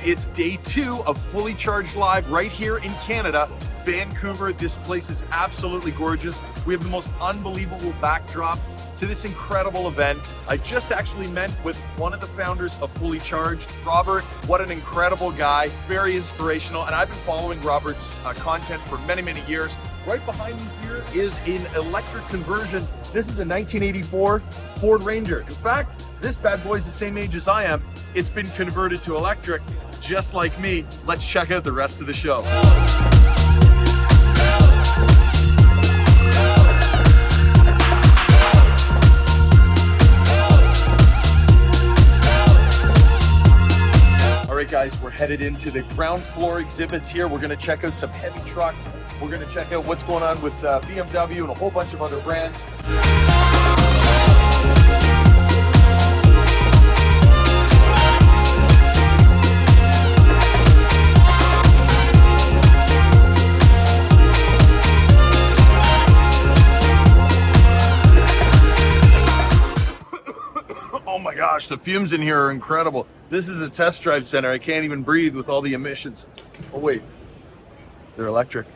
it's day 2 of Fully Charged Live right here in Canada, Vancouver. This place is absolutely gorgeous. We have the most unbelievable backdrop to this incredible event. I just actually met with one of the founders of Fully Charged, Robert. What an incredible guy, very inspirational. And I've been following Robert's content for many, many years. Right behind me here is an electric conversion. This is a 1984 Ford Ranger. In fact, this bad boy is the same age as I am. It's been converted to electric, just like me. Let's check out the rest of the show. All right, guys, we're headed into the ground floor exhibits here. We're gonna check out some heavy trucks. We're gonna check out what's going on with BMW and a whole bunch of other brands. Oh my gosh, the fumes in here are incredible. This is a test drive center. I can't even breathe with all the emissions. Oh wait, they're electric.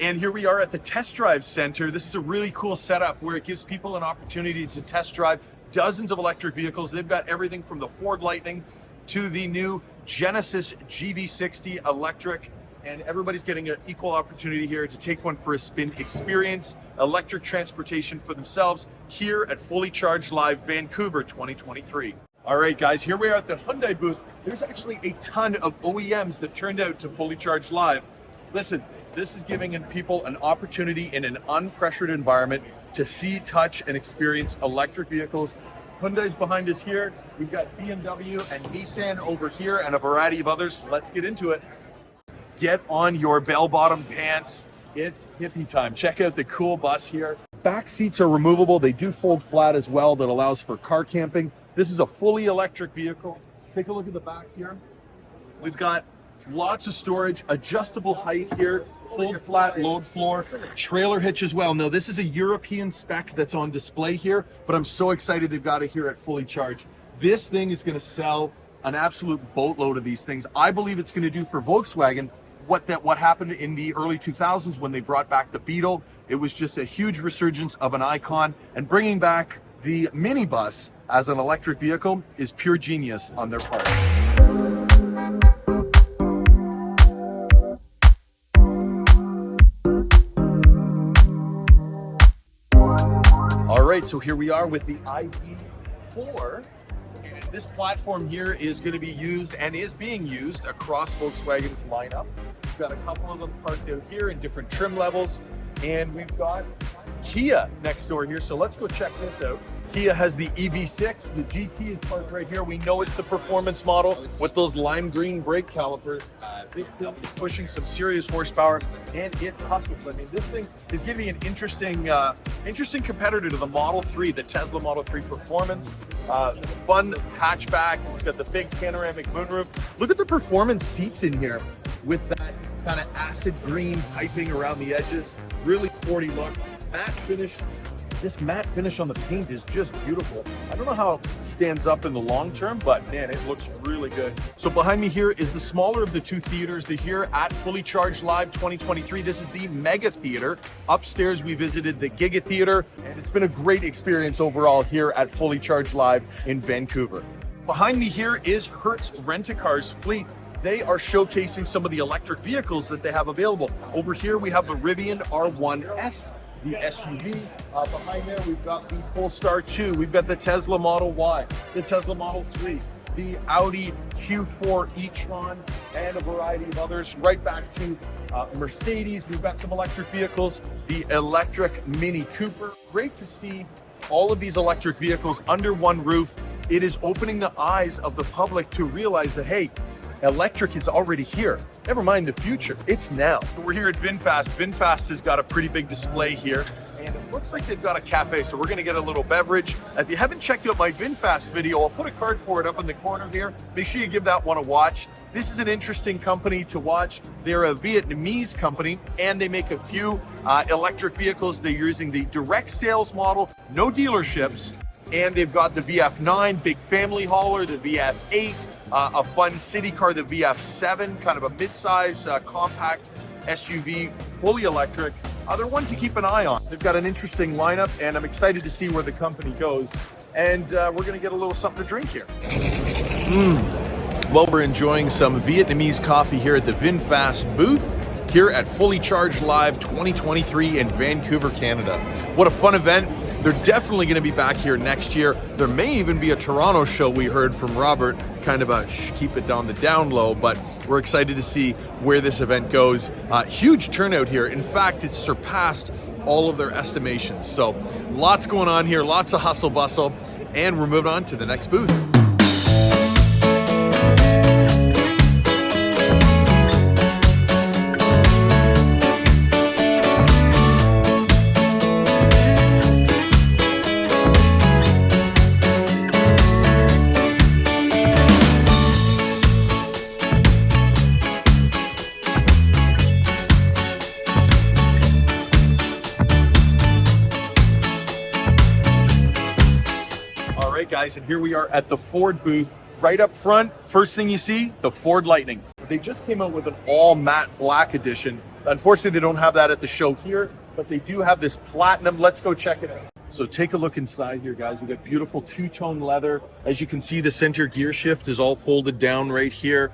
And here we are at the test drive center. This is a really cool setup where it gives people an opportunity to test drive dozens of electric vehicles. They've got everything from the Ford Lightning to the new Genesis GV60 electric. And everybody's getting an equal opportunity here to take one for a spin, experience electric transportation for themselves here at Fully Charged Live Vancouver 2023. All right, guys, here we are at the Hyundai booth. There's actually a ton of OEMs that turned out to Fully Charged Live. Listen, this is giving people an opportunity in an unpressured environment to see, touch, and experience electric vehicles. Hyundai's behind us here. We've got BMW and Nissan over here and a variety of others. Let's get into it. Get on your bell-bottom pants. It's hippie time. Check out the cool bus here. Back seats are removable. They do fold flat as well. That allows for car camping. This is a fully electric vehicle. Take a look at the back here. We've got lots of storage, adjustable height here, fold flat load floor, trailer hitch as well. Now, this is a European spec that's on display here, but I'm so excited they've got it here at Fully Charged. This thing is going to sell an absolute boatload of these things. I believe it's going to do for Volkswagen what happened in the early 2000s when they brought back the Beetle. It was just a huge resurgence of an icon, and bringing back the minibus as an electric vehicle is pure genius on their part. All right, so here we are with the ID.Buzz. This platform here is going to be used and is being used across Volkswagen's lineup. We've got a couple of them parked out here in different trim levels, and we've got Kia next door here. So let's go check this out. Kia has the EV6, the GT is parked right here. We know it's the performance model with those lime green brake calipers. This thing is pushing some serious horsepower, and it hustles. I mean, this thing is giving an interesting competitor to the Model 3, the Tesla Model 3 Performance. Fun hatchback. It's got the big panoramic moonroof. Look at the performance seats in here with that kind of acid green piping around the edges. Really sporty look. Matte finish. This matte finish on the paint is just beautiful. I don't know how it stands up in the long term, but man, it looks really good. So behind me here is the smaller of the two theaters. They're here at Fully Charged Live 2023. This is the Mega Theater. Upstairs, we visited the Giga Theater, and it's been a great experience overall here at Fully Charged Live in Vancouver. Behind me here is Hertz Rent-A-Car's fleet. They are showcasing some of the electric vehicles that they have available. Over here, we have the Rivian R1S. The SUV. Behind there, we've got the Polestar 2. We've got the Tesla Model Y, the Tesla Model 3, the Audi Q4 e-tron, and a variety of others. Right back to Mercedes. We've got some electric vehicles, the electric Mini Cooper. Great to see all of these electric vehicles under one roof. It is opening the eyes of the public to realize that, hey, electric is already here. Never mind the future, it's now. We're here at VinFast. VinFast has got a pretty big display here, and it looks like they've got a cafe, so we're gonna get a little beverage. If you haven't checked out my VinFast video, I'll put a card for it up in the corner here. Make sure you give that one a watch. This is an interesting company to watch. They're a Vietnamese company, and they make a few electric vehicles. They're using the direct sales model, no dealerships. And they've got the VF9, big family hauler, the VF8, a fun city car, the VF7, kind of a mid-size compact SUV, fully electric. They're one to keep an eye on. They've got an interesting lineup, and I'm excited to see where the company goes. And we're gonna get a little something to drink here. Well, we're enjoying some Vietnamese coffee here at the VinFast booth here at Fully Charged Live 2023 in Vancouver, Canada. What a fun event. They're definitely going to be back here next year. There may even be a Toronto show, we heard from Robert, kind of a keep it on the down low, but we're excited to see where this event goes. Huge turnout here. In fact, it's surpassed all of their estimations. So lots going on here, lots of hustle bustle, and we're moving on to the next booth. Guys, and here we are at the Ford booth. Right up front, first thing you see, the Ford Lightning. They just came out with an all matte black edition. Unfortunately, they don't have that at the show here, but they do have this platinum. Let's go check it out. So take a look inside here, guys. We've got beautiful two-tone leather. As you can see, the center gear shift is all folded down right here.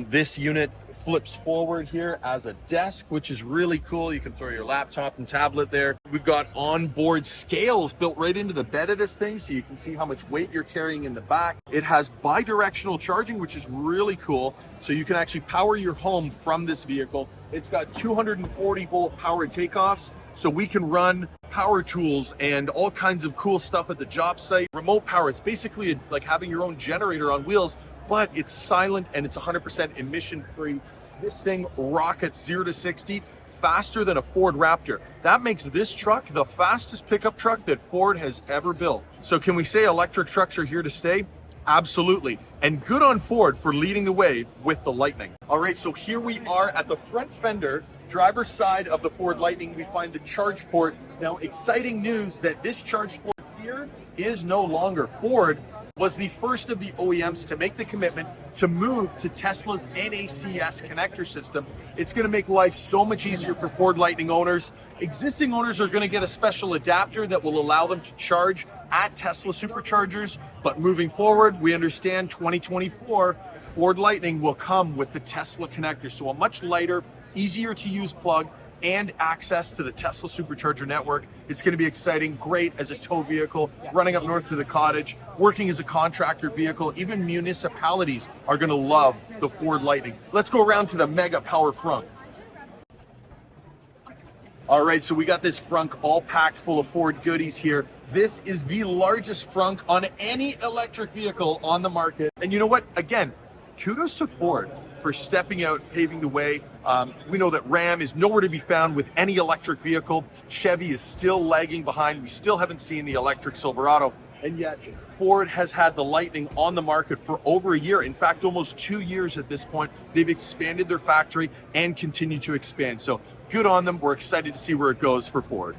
This unit flips forward here as a desk, which is really cool. You can throw your laptop and tablet there. We've got onboard scales built right into the bed of this thing, so you can see how much weight you're carrying in the back. It has bi-directional charging, which is really cool. So you can actually power your home from this vehicle. It's got 240 volt power takeoffs, so we can run power tools and all kinds of cool stuff at the job site. Remote power, it's basically like having your own generator on wheels, but it's silent and it's 100% emission free. This thing rockets 0 to 60 faster than a Ford Raptor. That makes this truck the fastest pickup truck that Ford has ever built. So can we say electric trucks are here to stay? Absolutely. And good on Ford for leading the way with the Lightning. All right, so here we are at the front fender, driver's side of the Ford Lightning. We find the charge port. Now, exciting news that this charge port here is no longer. Ford was the first of the OEMs to make the commitment to move to Tesla's NACS connector system. It's going to make life so much easier for Ford Lightning owners. Existing owners are going to get a special adapter that will allow them to charge at Tesla superchargers. But moving forward, we understand 2024, Ford Lightning will come with the Tesla connector. So a much lighter, easier to use plug and access to the Tesla supercharger network. It's going to be exciting, great as a tow vehicle, running up north to the cottage, working as a contractor vehicle. Even municipalities are going to love the Ford Lightning. Let's go around to the mega power frunk. All right, so we got this frunk all packed full of Ford goodies here. This is the largest frunk on any electric vehicle on the market. And you know what? Again, kudos to Ford for stepping out, paving the way. We know that Ram is nowhere to be found with any electric vehicle. Chevy is still lagging behind. We still haven't seen the electric Silverado. And yet Ford has had the Lightning on the market for over a year. In fact, almost 2 years at this point. They've expanded their factory and continue to expand. So good on them. We're excited to see where it goes for Ford.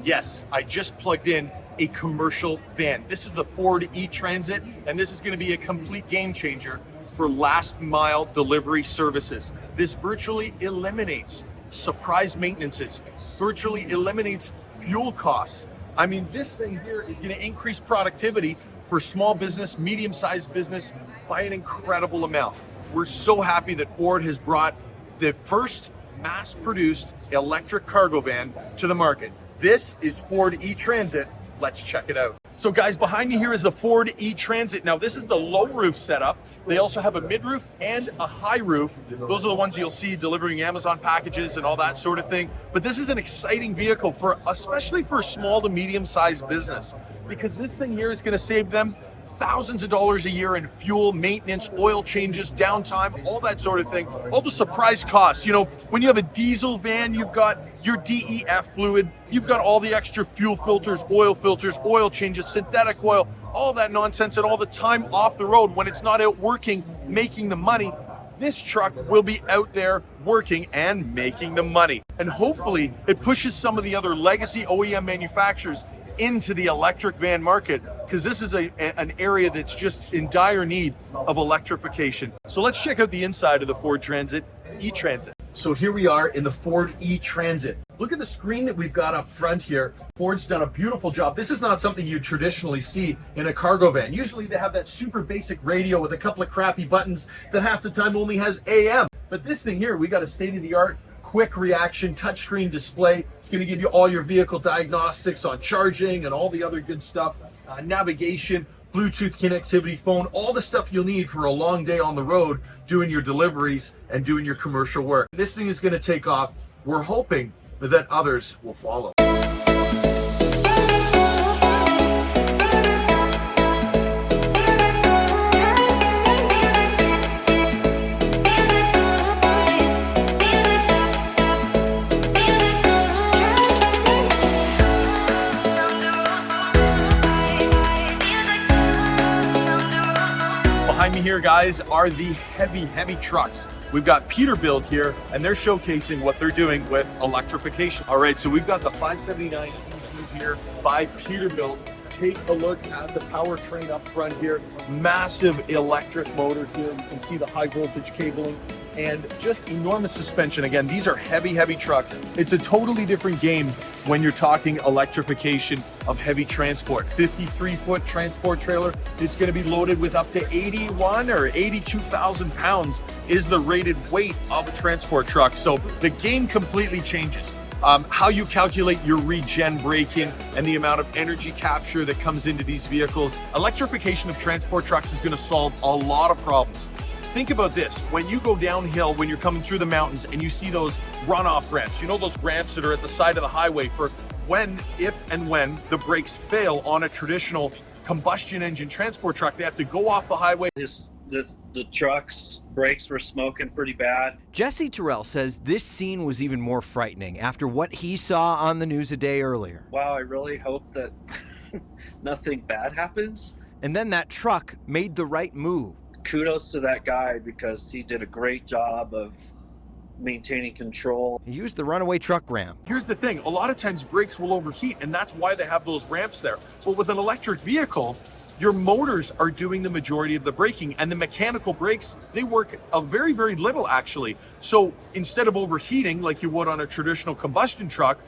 Yes, I just plugged in a commercial van. This is the Ford e-Transit, and this is going to be a complete game changer for last mile delivery services. This virtually eliminates surprise maintenances, virtually eliminates fuel costs. I mean, this thing here is going to increase productivity for small business, medium-sized business by an incredible amount. We're so happy that Ford has brought the first mass-produced electric cargo van to the market. This is Ford e-Transit. Let's check it out. So guys, behind me here is the Ford e-Transit. Now this is the low roof setup. They also have a mid roof and a high roof. Those are the ones you'll see delivering Amazon packages and all that sort of thing. But this is an exciting vehicle for, especially for a small to medium sized business, because this thing here is going to save them thousands of dollars a year in fuel, maintenance, oil changes, downtime, all that sort of thing. All the surprise costs. You know, when you have a diesel van, you've got your DEF fluid, you've got all the extra fuel filters, oil changes, synthetic oil, all that nonsense, and all the time off the road when it's not out working, making the money. This truck will be out there working and making the money. And hopefully it pushes some of the other legacy OEM manufacturers into the electric van market, because this is an area that's just in dire need of electrification. So let's check out the inside of the Ford Transit e-Transit. So here we are in the Ford e-Transit. Look at the screen that we've got up front here. Ford's done a beautiful job. This is not something you traditionally see in a cargo van. Usually they have that super basic radio with a couple of crappy buttons that half the time only has AM. But this thing here, we got a state-of-the-art quick reaction touchscreen display. It's going to give you all your vehicle diagnostics on charging and all the other good stuff, navigation, Bluetooth connectivity, phone, all the stuff you'll need for a long day on the road doing your deliveries and doing your commercial work. This thing is going to take off. We're hoping that others will follow. Behind me here, guys, are the heavy trucks. We've got Peterbilt here, and they're showcasing what they're doing with electrification. All right, so we've got the 579 here by Peterbilt. Take a look at the powertrain up front here. Massive electric motor here. You can see the high voltage cabling and just enormous suspension. Again, these are heavy trucks. It's a totally different game when you're talking electrification of heavy transport. 53-foot transport trailer is going to be loaded with up to 81 or 82,000 pounds is the rated weight of a transport truck. So the game completely changes. How you calculate your regen braking and the amount of energy capture that comes into these vehicles. Electrification of transport trucks is going to solve a lot of problems. Think about this, when you go downhill, when you're coming through the mountains and you see those runoff ramps, you know those ramps that are at the side of the highway for when, if and when the brakes fail on a traditional combustion engine transport truck, they have to go off the highway. The truck's brakes were smoking pretty bad. Jesse Terrell says this scene was even more frightening after what he saw on the news a day earlier. Wow, I really hope that nothing bad happens. And then that truck made the right move. Kudos to that guy because he did a great job of maintaining control. He used the runaway truck ramp. Here's the thing, a lot of times brakes will overheat, and that's why they have those ramps there. But with an electric vehicle, your motors are doing the majority of the braking, and the mechanical brakes, they work a very little actually. So instead of overheating like you would on a traditional combustion truck,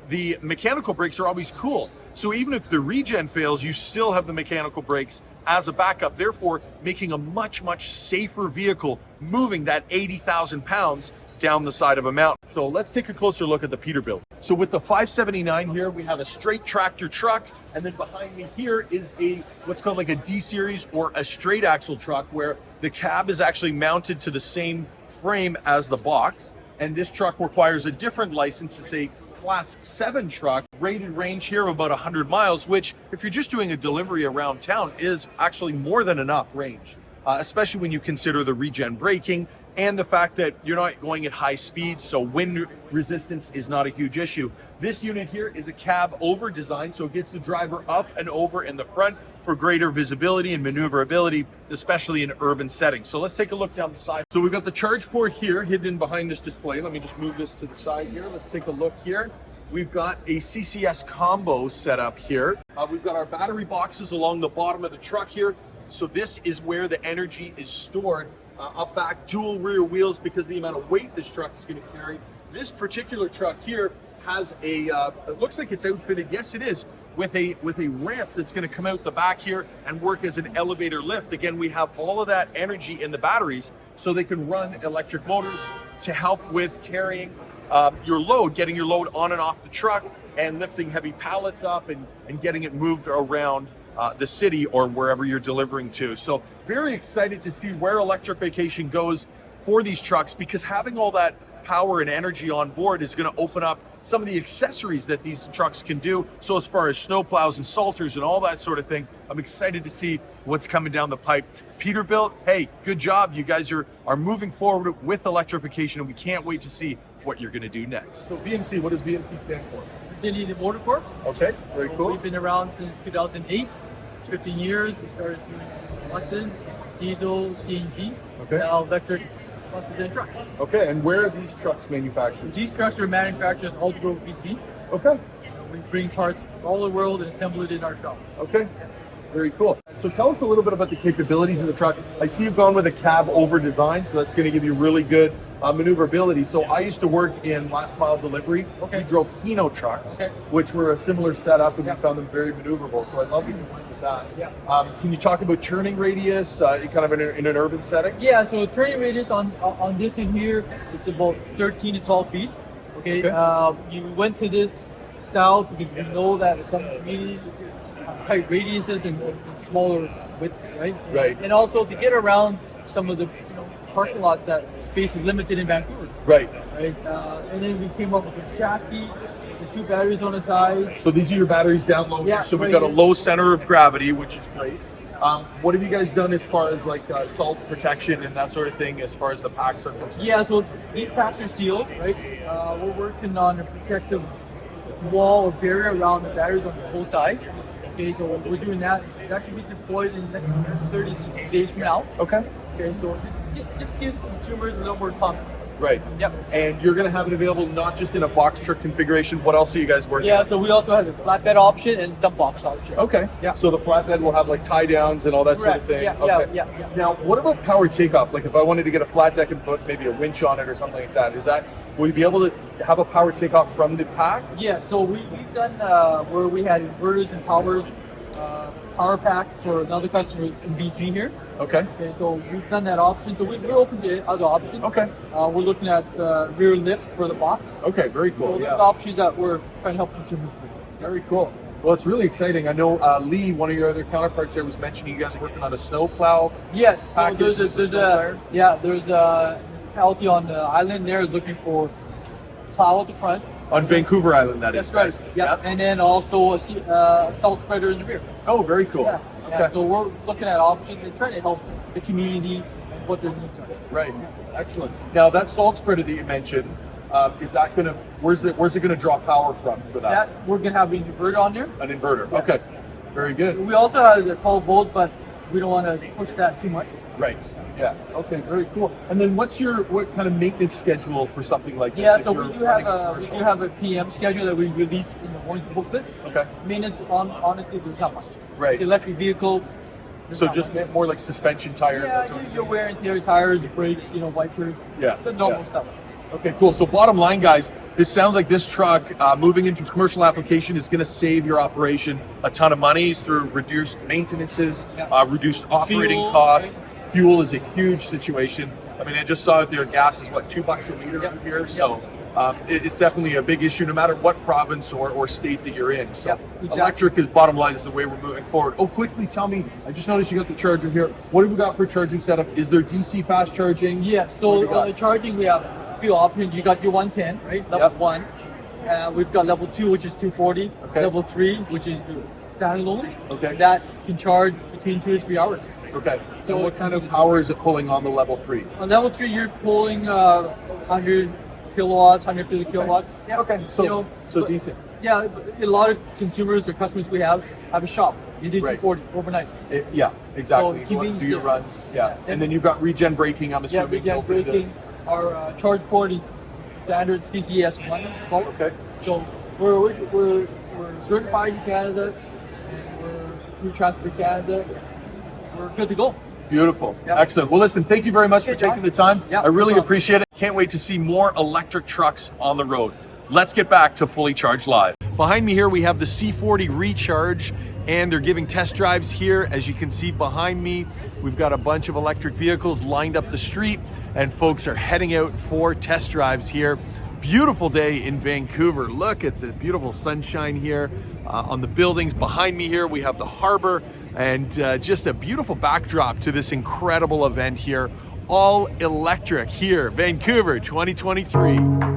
the mechanical brakes are always cool. So even if the regen fails, you still have the mechanical brakes as a backup, therefore making a much safer vehicle moving that 80,000 pounds down the side of a mountain. So let's take a closer look at the Peterbilt. So with the 579 here, we have a straight tractor truck, and then behind me here is a what's called like a D-series or a straight axle truck, where the cab is actually mounted to the same frame as the box. And this truck requires a different license. It's a Class 7 truck, rated range here of about 100 miles, which if you're just doing a delivery around town is actually more than enough range, especially when you consider the regen braking and the fact that you're not going at high speeds, so wind resistance is not a huge issue. This unit here is a cab over design, so it gets the driver up and over in the front for greater visibility and maneuverability, especially in urban settings. So let's take a look down the side. So we've got the charge port here hidden behind this display. Let me just move this to the side here. Let's take a look here. We've got a CCS combo set up here. We've got our battery boxes along the bottom of the truck here. So this is where the energy is stored. Up back, dual rear wheels because of the amount of weight this truck is going to carry. This particular truck here has a, it looks like it's outfitted, yes it is, with a ramp that's going to come out the back here and work as an elevator lift. Again, we have all of that energy in the batteries so they can run electric motors to help with carrying your load, getting your load on and off the truck and lifting heavy pallets up and getting it moved around the city or wherever you're delivering to. So very excited to see where electrification goes for these trucks, because having all that power and energy on board is going to open up some of the accessories that these trucks can do. So as far as snow plows and salters and all that sort of thing, I'm excited to see what's coming down the pipe. Peterbilt, hey, good job. You guys are moving forward with electrification, and we can't wait to see what you're going to do next. So VMC, what does VMC stand for? Vicinity Motor Corp. Okay, very cool. We've been around since 2008. It's 15 years. We started doing buses, diesel, CNG, okay. now electric buses and trucks. Okay, and where are these trucks manufactured? These trucks are manufactured in Old Grove, BC. Okay, We bring parts from all over the world and assemble it in our shop. okay. Very cool. So tell us a little bit about the capabilities of the truck. I see you've gone with a cab over design, so that's going to give you really good maneuverability. So I used to work in last mile delivery. Okay. We drove Kino trucks, Okay. which were a similar setup, and Yeah. we found them very maneuverable. So I love that you went with that. Yeah. Can you talk about turning radius, kind of in an urban setting? Yeah, so turning radius on this in here, it's about 13 to 12 feet. Okay. Okay. You went to this style because we know that some communities have tight radiuses and smaller width, right? Right. And also to get around some of the parking lots that space is limited in Vancouver, Right. right? And then we came up with a chassis, the 2 batteries on the side. So these are your batteries down low. Yeah, So we've right got a here. low center of gravity, which is great. What have you guys done as far as like salt protection and that sort of thing, as far as the packs are concerned? Yeah, so these packs are sealed, right? We're working on a protective wall or barrier around the batteries on both sides. Okay, so we're doing that. That should be deployed in the next 30 to 60 days from now. Okay. Okay, so just give consumers a little more confidence. Right. Yep. And you're going to have it available not just in a box truck configuration. What else are you guys working Yeah, on? so we also have the flatbed option and dump box option. Okay. Yeah. So the flatbed will have like tie downs and all that sort of Correct. thing. Yeah, Okay. yeah. Now, what about power takeoff? Like if I wanted to get a flat deck and put maybe a winch on it or something like that, will you be able to have a power takeoff from the pack? Yeah, so we've done where we had inverters and power pack for another customer in BC here. Okay. Okay, so we've done that option. So we're open to other options. Okay. We're looking at rear lift for the box. Okay. Very So cool. there's Yeah. options that we're trying to help consumers with. Very cool. Well, it's really exciting. I know Lee, one of your other counterparts there, was mentioning you guys are working on a snow plow. Yes, so Package there's with a snow tire? there's a municipality on the island there looking for plow at the front. On Vancouver Island, that is. That's right. Yeah, and then also a salt spreader in the rear. Oh, very cool. Yeah. Okay. Yeah, so we're looking at options and trying to help the community and what their needs are. Right. Excellent. Now that salt spreader that you mentioned, is that gonna? Where's it gonna draw power from for that? That we're gonna have an inverter on there. An inverter. Yeah. Okay. Very good. We also have a 12 volt, but we don't want to push that too much. Right. Yeah. Okay. Very cool. And then what kind of maintenance schedule for something like this? Yeah, if so you're we do have running a PM schedule that we release in the warranty booklet. Okay. Maintenance, honestly, there's not much. Right. It's an electric vehicle. there's So not just much. more like suspension tires. that Yeah, sort of your thing? wear and tear tires, brakes, wipers. Yeah, The normal yeah. stuff. Okay, cool. So bottom line, guys, this sounds like this truck moving into commercial application is going to save your operation a ton of money through reduced maintenances, Yeah. reduced operating Fuel, costs. Fuel is a huge situation. I mean, I just saw it there. Gas is what, $2 a liter Yep. out here. So it's definitely a big issue, no matter what province or state that you're in. So Yep, exactly. electric is bottom line is the way we're moving forward. Oh, quickly tell me. I just noticed you got the charger here. What have we got for charging setup? Is there DC fast charging? Yeah, What do so we got? on the charging, we have a few options. You got your 110, right? Level Yep. 1. We've got level 2, which is 240. Okay. Level 3, which is standalone. Okay. That can charge between 2 to 3 hours. Okay. So So- what kind of power is it pulling on the level 3? On level 3, you're pulling 100 kilowatts, 150 kilowatts. Yeah. Okay. So but- decent. Yeah, a lot of consumers or customers we have a shop. You did Right. 240 overnight. Yeah, exactly. So You convenience do your there. runs. Yeah. Yeah. And then you've got regen braking, I'm Yeah, assuming. we get built into- braking. Our charge port is standard CCS1. It's called. Okay. So we're certified in Canada, and we're through Transport Canada. We're good to go. Beautiful. Yeah. Excellent. Well, listen, thank you very much for Okay, John. taking the time. Yeah, I really no problem. appreciate it. Can't wait to see more electric trucks on the road. Let's get back to Fully Charged Live. Behind me here, we have the C40 Recharge, and they're giving test drives here. As you can see behind me, we've got a bunch of electric vehicles lined up the street, and folks are heading out for test drives here. Beautiful day in Vancouver. Look at the beautiful sunshine here on the buildings. Behind me here, we have the harbor, and just a beautiful backdrop to this incredible event here. All electric here, Vancouver 2023.